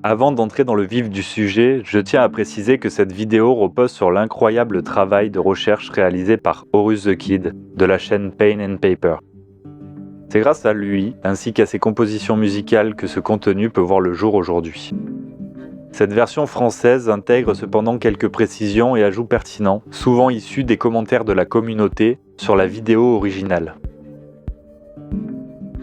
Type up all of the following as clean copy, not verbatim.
Avant d'entrer dans le vif du sujet, je tiens à préciser que cette vidéo repose sur l'incroyable travail de recherche réalisé par Horus the Kid de la chaîne Pain and Paper. C'est grâce à lui, ainsi qu'à ses compositions musicales, que ce contenu peut voir le jour aujourd'hui. Cette version française intègre cependant quelques précisions et ajouts pertinents, souvent issus des commentaires de la communauté sur la vidéo originale.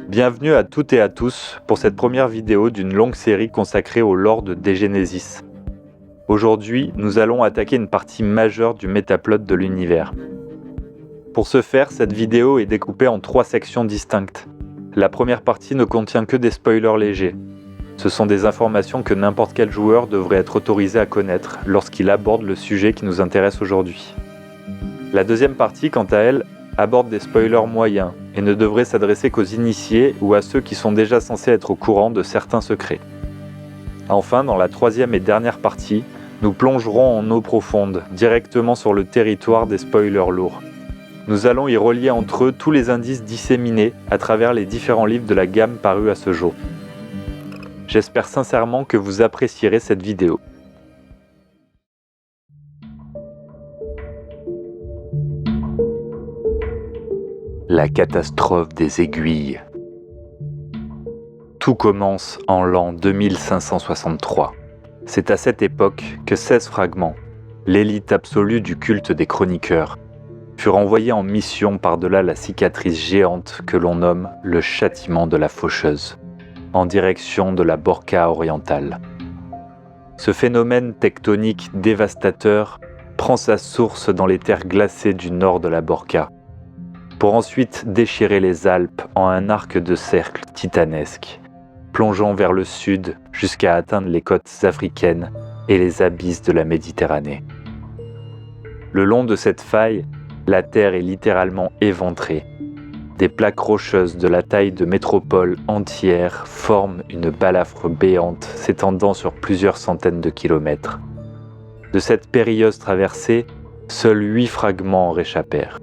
Bienvenue à toutes et à tous pour cette première vidéo d'une longue série consacrée au lore de Degenesis. Aujourd'hui, nous allons attaquer une partie majeure du métaplot de l'univers. Pour ce faire, cette vidéo est découpée en 3 sections distinctes. La première partie ne contient que des spoilers légers. Ce sont des informations que n'importe quel joueur devrait être autorisé à connaître lorsqu'il aborde le sujet qui nous intéresse aujourd'hui. La deuxième partie, quant à elle, aborde des spoilers moyens et ne devrait s'adresser qu'aux initiés ou à ceux qui sont déjà censés être au courant de certains secrets. Enfin, dans la troisième et dernière partie, nous plongerons en eau profonde, directement sur le territoire des spoilers lourds. Nous allons y relier entre eux tous les indices disséminés à travers les différents livres de la gamme parus à ce jour. J'espère sincèrement que vous apprécierez cette vidéo. La catastrophe des aiguilles. Tout commence en l'an 2563. C'est à cette époque que 16 fragments, l'élite absolue du culte des chroniqueurs, furent envoyés en mission par-delà la cicatrice géante que l'on nomme le châtiment de la faucheuse, en direction de la Borca orientale. Ce phénomène tectonique dévastateur prend sa source dans les terres glacées du nord de la Borca, pour ensuite déchirer les Alpes en un arc de cercle titanesque, plongeant vers le sud jusqu'à atteindre les côtes africaines et les abysses de la Méditerranée. Le long de cette faille, la terre est littéralement éventrée. Des plaques rocheuses de la taille de métropoles entières forment une balafre béante s'étendant sur plusieurs centaines de kilomètres. De cette périlleuse traversée, seuls 8 fragments en réchappèrent.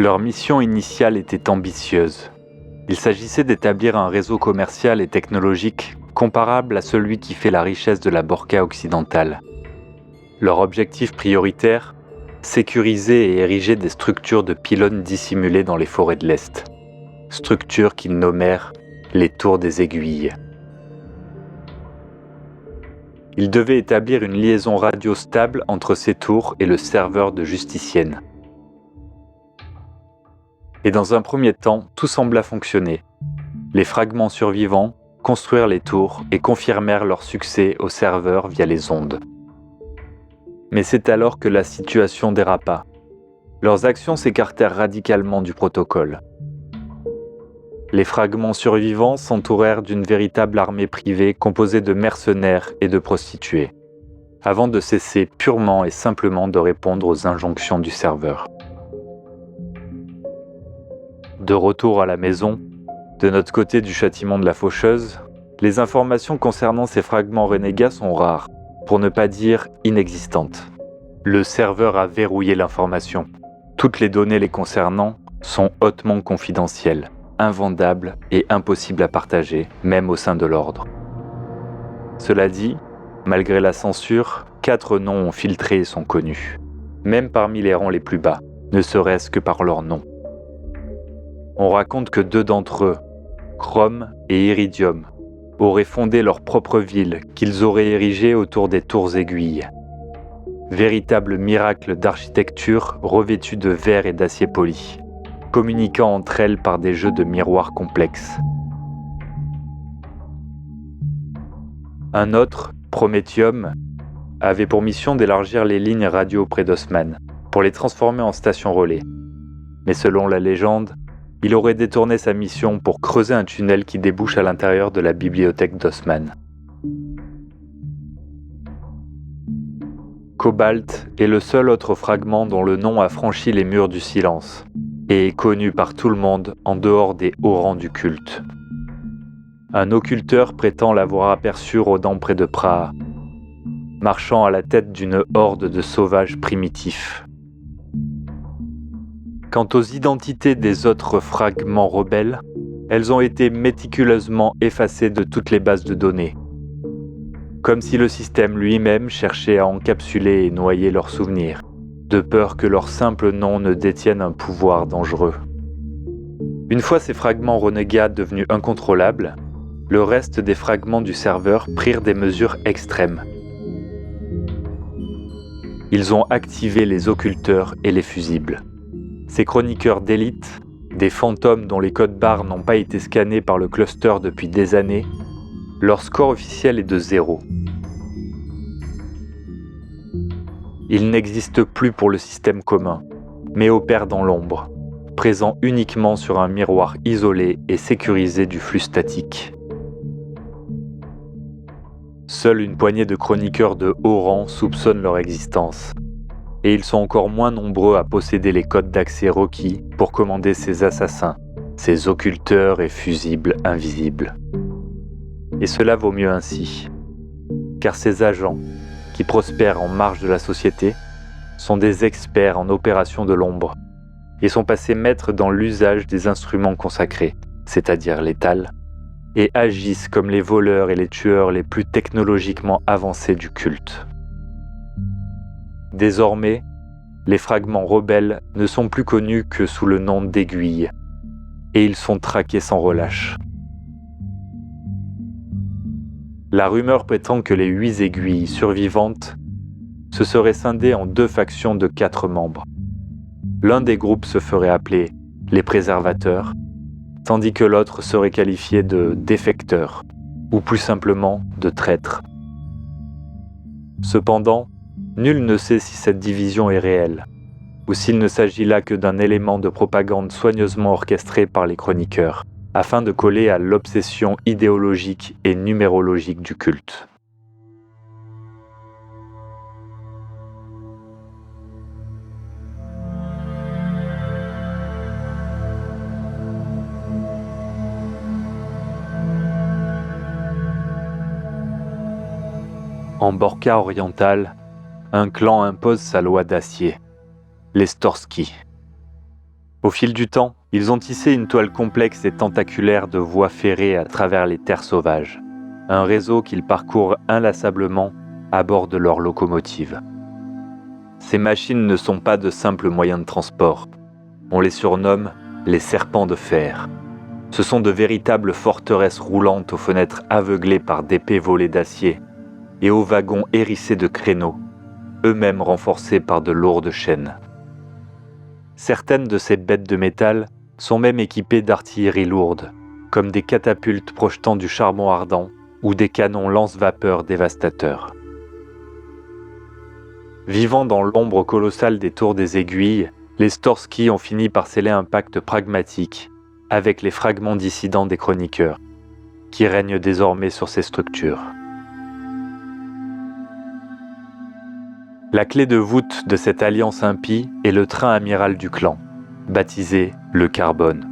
Leur mission initiale était ambitieuse. Il s'agissait d'établir un réseau commercial et technologique comparable à celui qui fait la richesse de la Borca occidentale. Leur objectif prioritaire, sécuriser et ériger des structures de pylônes dissimulées dans les forêts de l'Est. Structures qu'ils nommèrent les Tours des Aiguilles. Ils devaient établir une liaison radio stable entre ces tours et le serveur de Justicienne. Et dans un premier temps, tout sembla fonctionner. Les fragments survivants construirent les tours et confirmèrent leur succès au serveur via les ondes. Mais c'est alors que la situation dérapa. Leurs actions s'écartèrent radicalement du protocole. Les fragments survivants s'entourèrent d'une véritable armée privée composée de mercenaires et de prostituées, avant de cesser purement et simplement de répondre aux injonctions du serveur. De retour à la maison, de notre côté du châtiment de la faucheuse, les informations concernant ces fragments renégats sont rares, pour ne pas dire inexistantes. Le serveur a verrouillé l'information. Toutes les données les concernant sont hautement confidentielles, invendables et impossibles à partager, même au sein de l'ordre. Cela dit, malgré la censure, 4 noms ont filtré et sont connus, même parmi les rangs les plus bas, ne serait-ce que par leur nom. On raconte que 2 d'entre eux, Chrome et Iridium, auraient fondé leur propre ville qu'ils auraient érigée autour des tours aiguilles. Véritable miracle d'architecture revêtue de verre et d'acier poli, communiquant entre elles par des jeux de miroirs complexes. Un autre, Prométhium, avait pour mission d'élargir les lignes radio près d'Osman, pour les transformer en stations relais. Mais selon la légende, il aurait détourné sa mission pour creuser un tunnel qui débouche à l'intérieur de la bibliothèque d'Osman. Cobalt est le seul autre fragment dont le nom a franchi les murs du silence et est connu par tout le monde en dehors des hauts rangs du culte. Un occulteur prétend l'avoir aperçu rôdant près de Praha, marchant à la tête d'une horde de sauvages primitifs. Quant aux identités des autres fragments rebelles, elles ont été méticuleusement effacées de toutes les bases de données, comme si le système lui-même cherchait à encapsuler et noyer leurs souvenirs, de peur que leur simple nom ne détienne un pouvoir dangereux. Une fois ces fragments renégats devenus incontrôlables, le reste des fragments du serveur prirent des mesures extrêmes. Ils ont activé les occulteurs et les fusibles. Ces chroniqueurs d'élite, des fantômes dont les codes barres n'ont pas été scannés par le cluster depuis des années, leur score officiel est de 0. Ils n'existent plus pour le système commun, mais opèrent dans l'ombre, présents uniquement sur un miroir isolé et sécurisé du flux statique. Seule une poignée de chroniqueurs de haut rang soupçonnent leur existence, et ils sont encore moins nombreux à posséder les codes d'accès requis pour commander ces assassins, ces occulteurs et fusibles invisibles. Et cela vaut mieux ainsi, car ces agents, qui prospèrent en marge de la société, sont des experts en opérations de l'ombre, et sont passés maîtres dans l'usage des instruments consacrés, c'est-à-dire létals, et agissent comme les voleurs et les tueurs les plus technologiquement avancés du culte. Désormais, les fragments rebelles ne sont plus connus que sous le nom d'aiguilles, et ils sont traqués sans relâche. La rumeur prétend que les 8 aiguilles survivantes se seraient scindées en 2 factions de 4 membres. L'un des groupes se ferait appeler les préservateurs, tandis que l'autre serait qualifié de défecteur, ou plus simplement de traître. Cependant, nul ne sait si cette division est réelle, ou s'il ne s'agit là que d'un élément de propagande soigneusement orchestré par les chroniqueurs, afin de coller à l'obsession idéologique et numérologique du culte. En Borca orientale, un clan impose sa loi d'acier, les Storski. Au fil du temps, ils ont tissé une toile complexe et tentaculaire de voies ferrées à travers les terres sauvages, un réseau qu'ils parcourent inlassablement à bord de leurs locomotives. Ces machines ne sont pas de simples moyens de transport. On les surnomme les serpents de fer. Ce sont de véritables forteresses roulantes aux fenêtres aveuglées par d'épais volets d'acier et aux wagons hérissés de créneaux, eux-mêmes renforcés par de lourdes chaînes. Certaines de ces bêtes de métal sont même équipées d'artillerie lourde, comme des catapultes projetant du charbon ardent ou des canons lance-vapeur dévastateurs. Vivant dans l'ombre colossale des tours des aiguilles, les Storski ont fini par sceller un pacte pragmatique avec les fragments dissidents des chroniqueurs, qui règnent désormais sur ces structures. La clé de voûte de cette alliance impie est le train amiral du clan, baptisé le Carbone.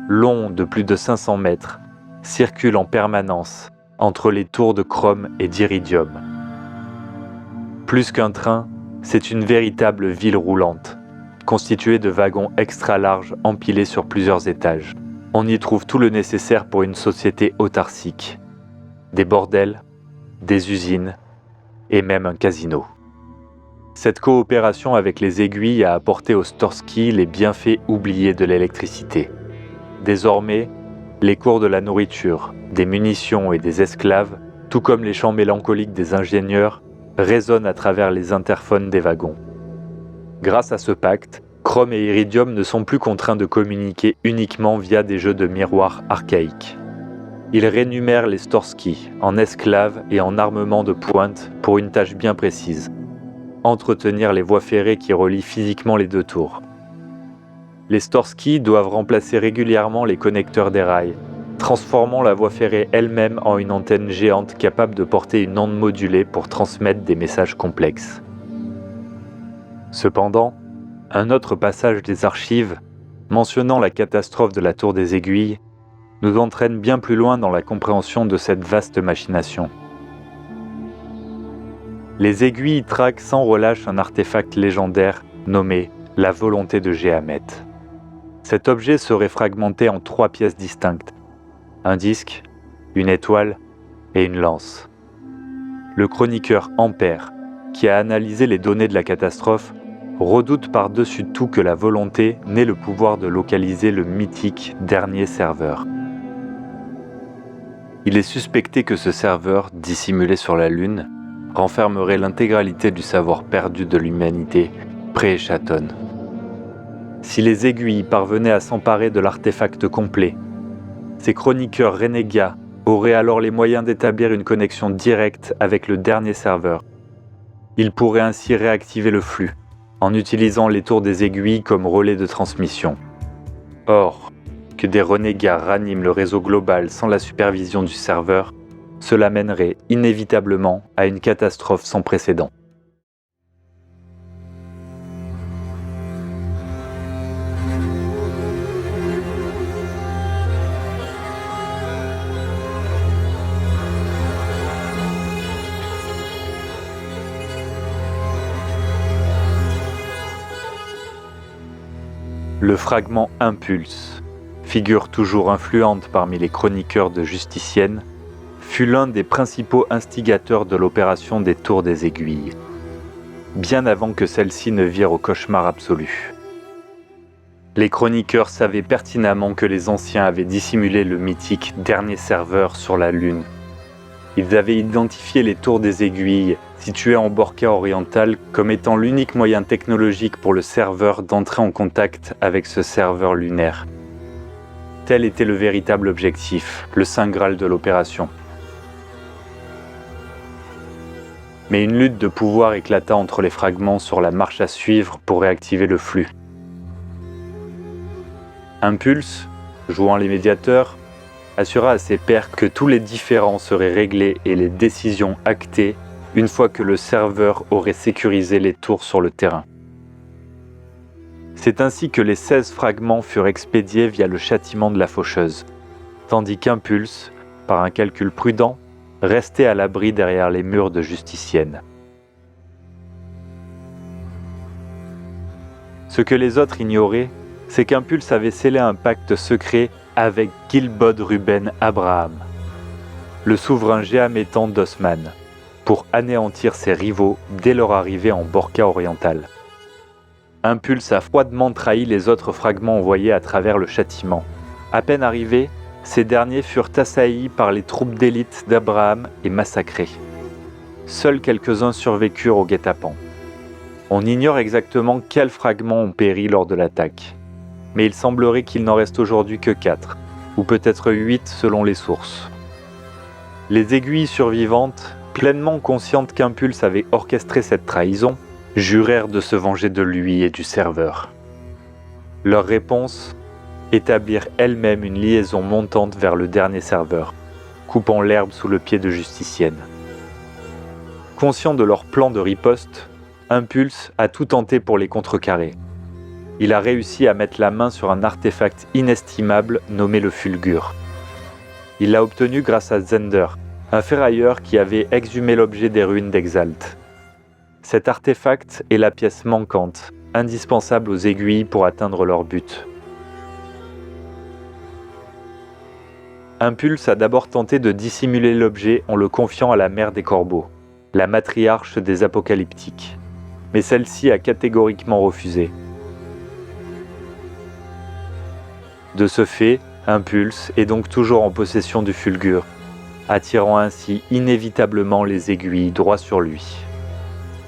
Long de plus de 500 mètres, circule en permanence entre les tours de chrome et d'iridium. Plus qu'un train, c'est une véritable ville roulante, constituée de wagons extra larges empilés sur plusieurs étages. On y trouve tout le nécessaire pour une société autarcique. Des bordels, des usines et même un casino. Cette coopération avec les aiguilles a apporté aux Storski les bienfaits oubliés de l'électricité. Désormais, les cours de la nourriture, des munitions et des esclaves, tout comme les chants mélancoliques des ingénieurs, résonnent à travers les interphones des wagons. Grâce à ce pacte, Chrome et Iridium ne sont plus contraints de communiquer uniquement via des jeux de miroirs archaïques. Ils rémunèrent les Storski en esclaves et en armement de pointe pour une tâche bien précise: entretenir les voies ferrées qui relient physiquement les 2 tours. Les Storski doivent remplacer régulièrement les connecteurs des rails, transformant la voie ferrée elle-même en une antenne géante capable de porter une onde modulée pour transmettre des messages complexes. Cependant, un autre passage des archives, mentionnant la catastrophe de la tour des aiguilles, nous entraîne bien plus loin dans la compréhension de cette vaste machination. Les aiguilles traquent sans relâche un artefact légendaire nommé la volonté de Gehamet. Cet objet serait fragmenté en 3 pièces distinctes. Un disque, une étoile et une lance. Le chroniqueur Ampère, qui a analysé les données de la catastrophe, redoute par-dessus tout que la volonté n'ait le pouvoir de localiser le mythique dernier serveur. Il est suspecté que ce serveur, dissimulé sur la Lune, renfermerait l'intégralité du savoir perdu de l'humanité pré-Echatone. Si les aiguilles parvenaient à s'emparer de l'artefact complet, ces chroniqueurs renégats auraient alors les moyens d'établir une connexion directe avec le dernier serveur. Ils pourraient ainsi réactiver le flux, en utilisant les tours des aiguilles comme relais de transmission. Or, que des renégats raniment le réseau global sans la supervision du serveur, cela mènerait inévitablement à une catastrophe sans précédent. Le fragment Impulse, figure toujours influente parmi les chroniqueurs de Justicienne, fut l'un des principaux instigateurs de l'opération des Tours des Aiguilles, bien avant que celle-ci ne vire au cauchemar absolu. Les chroniqueurs savaient pertinemment que les anciens avaient dissimulé le mythique dernier serveur sur la Lune. Ils avaient identifié les Tours des Aiguilles, situées en Borca orientale, comme étant l'unique moyen technologique pour le serveur d'entrer en contact avec ce serveur lunaire. Tel était le véritable objectif, le saint graal de l'opération. Mais une lutte de pouvoir éclata entre les fragments sur la marche à suivre pour réactiver le flux. Impulse, jouant les médiateurs, assura à ses pairs que tous les différends seraient réglés et les décisions actées une fois que le serveur aurait sécurisé les tours sur le terrain. C'est ainsi que les 16 fragments furent expédiés via le châtiment de la faucheuse, tandis qu'Impulse, par un calcul prudent, restait à l'abri derrière les murs de Justicienne. Ce que les autres ignoraient, c'est qu'Impulse avait scellé un pacte secret avec Gilbod Ruben Abraham, le souverain géamétan d'Osman, pour anéantir ses rivaux dès leur arrivée en Borca orientale. Impulse a froidement trahi les autres fragments envoyés à travers le châtiment. À peine arrivés, ces derniers furent assaillis par les troupes d'élite d'Abraham et massacrés. Seuls quelques-uns survécurent au guet-apens. On ignore exactement quels fragments ont péri lors de l'attaque, mais il semblerait qu'il n'en reste aujourd'hui que 4, ou peut-être 8 selon les sources. Les aiguilles survivantes, pleinement conscientes qu'Impulse avait orchestré cette trahison, jurèrent de se venger de lui et du serveur. Leur réponse, établir elles-mêmes une liaison montante vers le dernier serveur, coupant l'herbe sous le pied de Justicienne. Conscient de leur plan de riposte, Impulse a tout tenté pour les contrecarrer. Il a réussi à mettre la main sur un artefact inestimable nommé le Fulgure. Il l'a obtenu grâce à Zender, un ferrailleur qui avait exhumé l'objet des ruines d'Exalt. Cet artefact est la pièce manquante, indispensable aux aiguilles pour atteindre leur but. Impulse a d'abord tenté de dissimuler l'objet en le confiant à la mère des corbeaux, la matriarche des apocalyptiques, mais celle-ci a catégoriquement refusé. De ce fait, Impulse est donc toujours en possession du Fulgure, attirant ainsi inévitablement les aiguilles droit sur lui.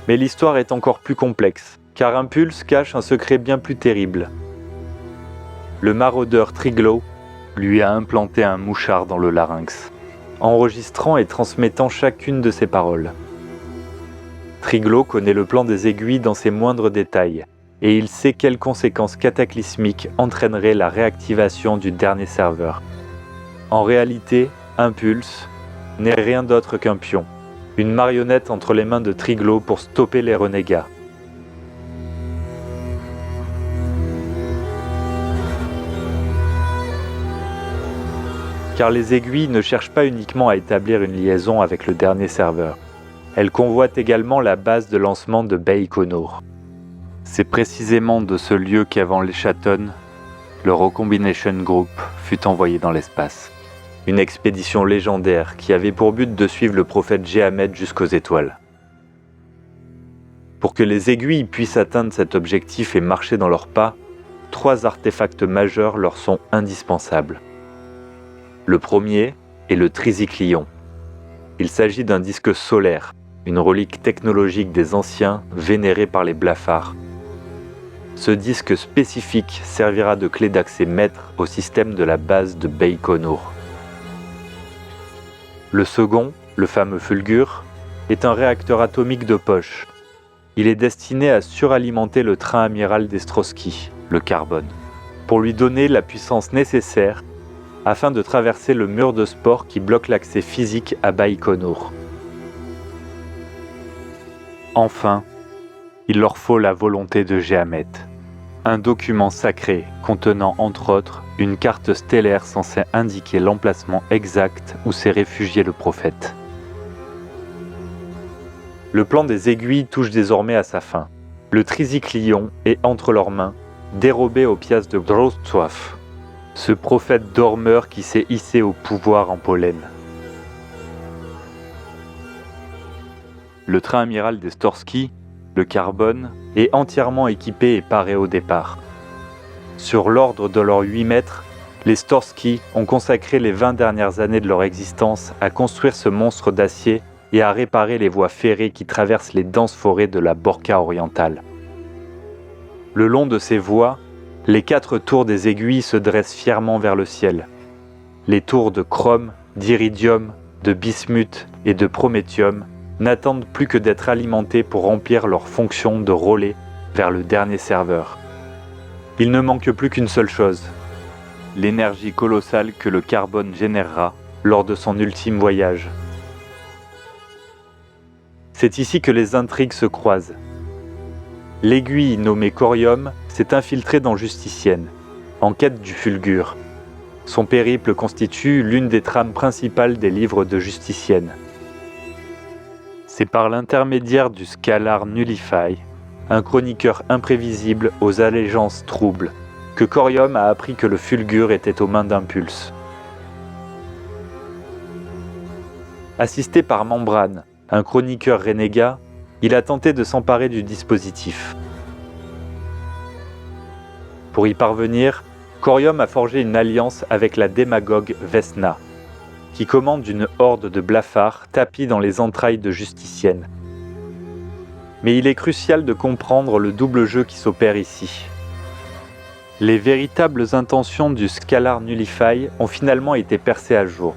Mais l'histoire est encore plus complexe, car Impulse cache un secret bien plus terrible. Le maraudeur Triglaw lui a implanté un mouchard dans le larynx, enregistrant et transmettant chacune de ses paroles. Triglaw connaît le plan des aiguilles dans ses moindres détails, et il sait quelles conséquences cataclysmiques entraîneraient la réactivation du dernier serveur. En réalité, Impulse n'est rien d'autre qu'un pion, une marionnette entre les mains de Triglaw pour stopper les renégats. Car les aiguilles ne cherchent pas uniquement à établir une liaison avec le dernier serveur. Elles convoitent également la base de lancement de Baikonur. C'est précisément de ce lieu qu'avant l'Echatone, le Recombination Group fut envoyé dans l'espace. Une expédition légendaire qui avait pour but de suivre le prophète Jéhamet jusqu'aux étoiles. Pour que les aiguilles puissent atteindre cet objectif et marcher dans leurs pas, 3 artefacts majeurs leur sont indispensables. Le premier est le tricyclion. Il s'agit d'un disque solaire, une relique technologique des anciens vénérée par les blafards. Ce disque spécifique servira de clé d'accès maître au système de la base de Baïkonour. Le second, le fameux Fulgur, est un réacteur atomique de poche. Il est destiné à suralimenter le train amiral d'Estrovski, le Carbone, pour lui donner la puissance nécessaire afin de traverser le mur de spore qui bloque l'accès physique à Baïkonour. Enfin, il leur faut la volonté de Jéhamet, un document sacré contenant entre autres une carte stellaire censée indiquer l'emplacement exact où s'est réfugié le prophète. Le plan des aiguilles touche désormais à sa fin. Le tricyclion est entre leurs mains, dérobé aux pièces de Wrocław, ce prophète dormeur qui s'est hissé au pouvoir en pollen. Le train amiral des Storsky, le Carbone, est entièrement équipé et paré au départ. Sur l'ordre de leurs 8 maîtres, les Storsky ont consacré les 20 dernières années de leur existence à construire ce monstre d'acier et à réparer les voies ferrées qui traversent les denses forêts de la Borka orientale. Le long de ces voies, les 4 tours des aiguilles se dressent fièrement vers le ciel. Les tours de chrome, d'iridium, de bismuth et de prométhium n'attendent plus que d'être alimentées pour remplir leur fonction de relais vers le dernier serveur. Il ne manque plus qu'une seule chose, l'énergie colossale que le Carbone générera lors de son ultime voyage. C'est ici que les intrigues se croisent. L'aiguille nommée Corium s'est infiltrée dans Justicienne, en quête du Fulgur. Son périple constitue l'une des trames principales des livres de Justicienne. C'est par l'intermédiaire du Scalar Nullify, un chroniqueur imprévisible aux allégeances troubles, que Corium a appris que le Fulgur était aux mains d'Impulse. Assisté par Membrane, un chroniqueur renégat, il a tenté de s'emparer du dispositif. Pour y parvenir, Corium a forgé une alliance avec la démagogue Vesna, qui commande une horde de blafards tapis dans les entrailles de Justicienne. Mais il est crucial de comprendre le double jeu qui s'opère ici. Les véritables intentions du Scalar Nullify ont finalement été percées à jour.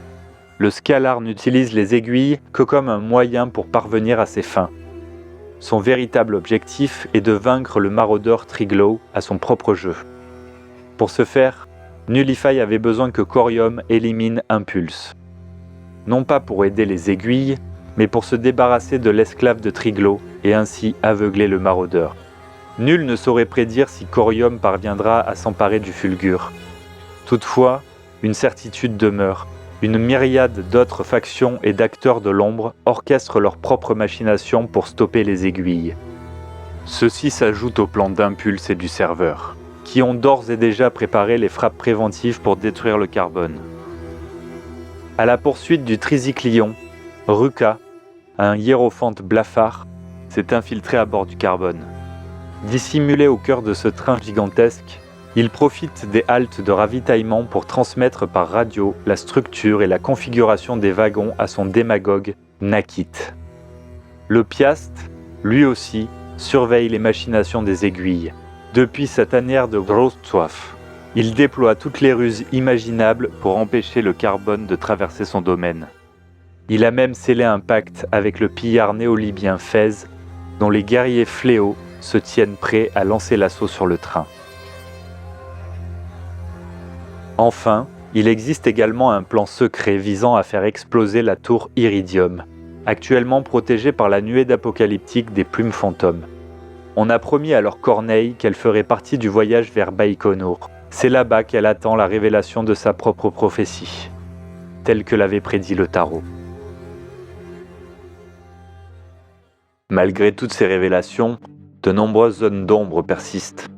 Le Scalar n'utilise les aiguilles que comme un moyen pour parvenir à ses fins. Son véritable objectif est de vaincre le maraudeur Triglav à son propre jeu. Pour ce faire, Nullify avait besoin que Corium élimine Impulse. Non pas pour aider les aiguilles, mais pour se débarrasser de l'esclave de Triglav et ainsi aveugler le maraudeur. Nul ne saurait prédire si Corium parviendra à s'emparer du Fulgur. Toutefois, une certitude demeure. Une myriade d'autres factions et d'acteurs de l'ombre orchestrent leurs propres machinations pour stopper les aiguilles. Ceci s'ajoute au plan d'Impulse et du serveur, qui ont d'ores et déjà préparé les frappes préventives pour détruire le Carbone. À la poursuite du tricyclion, Ruka, un hiérophante blafard, s'est infiltré à bord du Carbone. Dissimulé au cœur de ce train gigantesque, il profite des haltes de ravitaillement pour transmettre par radio la structure et la configuration des wagons à son démagogue Nakit. Le Piast, lui aussi, surveille les machinations des aiguilles. Depuis sa tanière de Wrocław, il déploie toutes les ruses imaginables pour empêcher le Carbone de traverser son domaine. Il a même scellé un pacte avec le pillard néo-libyen Fez, dont les guerriers fléaux se tiennent prêts à lancer l'assaut sur le train. Enfin, il existe également un plan secret visant à faire exploser la tour Iridium, actuellement protégée par la nuée apocalyptique des plumes fantômes. On a promis à leur Corneille qu'elle ferait partie du voyage vers Baïkonour. C'est là-bas qu'elle attend la révélation de sa propre prophétie, telle que l'avait prédit le tarot. Malgré toutes ces révélations, de nombreuses zones d'ombre persistent.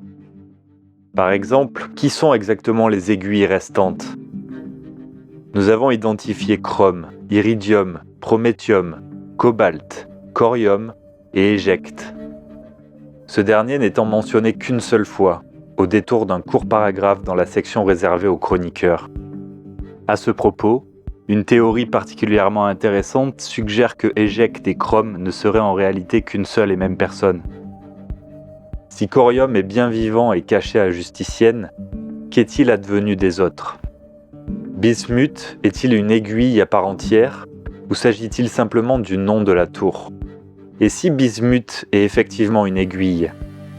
Par exemple, qui sont exactement les aiguilles restantes? Nous avons identifié chrome, iridium, prométhium, cobalt, corium et éjecte. Ce dernier n'étant mentionné qu'une seule fois, au détour d'un court paragraphe dans la section réservée aux chroniqueurs. À ce propos, une théorie particulièrement intéressante suggère que éjecte et chrome ne seraient en réalité qu'une seule et même personne. Si corium est bien vivant et caché à Justicienne, qu'est-il advenu des autres? Bismuth est-il une aiguille à part entière, ou s'agit-il simplement du nom de la tour? Et si bismuth est effectivement une aiguille,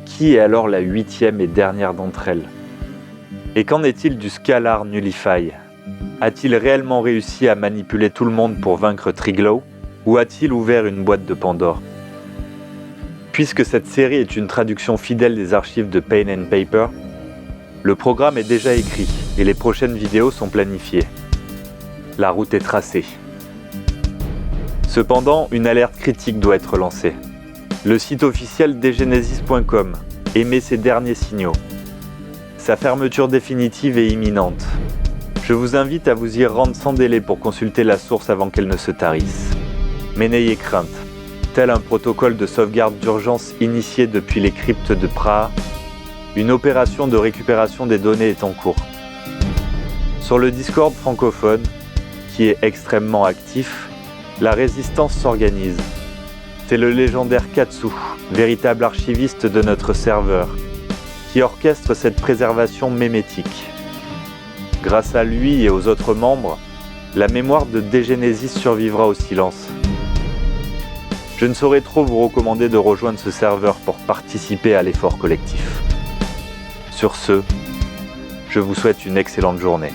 qui est alors la 8e et dernière d'entre elles? Et qu'en est-il du Scalar Nullify? A-t-il réellement réussi à manipuler tout le monde pour vaincre Triglav, ou a-t-il ouvert une boîte de Pandore? Puisque cette série est une traduction fidèle des archives de Pen and Paper, le programme est déjà écrit et les prochaines vidéos sont planifiées. La route est tracée. Cependant, une alerte critique doit être lancée. Le site officiel dgenesis.com émet ses derniers signaux. Sa fermeture définitive est imminente. Je vous invite à vous y rendre sans délai pour consulter la source avant qu'elle ne se tarisse. Mais n'ayez crainte. Tel un protocole de sauvegarde d'urgence initié depuis les cryptes de Praha, une opération de récupération des données est en cours. Sur le Discord francophone, qui est extrêmement actif, la résistance s'organise. C'est le légendaire Katsu, véritable archiviste de notre serveur, qui orchestre cette préservation mémétique. Grâce à lui et aux autres membres, la mémoire de dgenesis survivra au silence. Je ne saurais trop vous recommander de rejoindre ce serveur pour participer à l'effort collectif. Sur ce, je vous souhaite une excellente journée.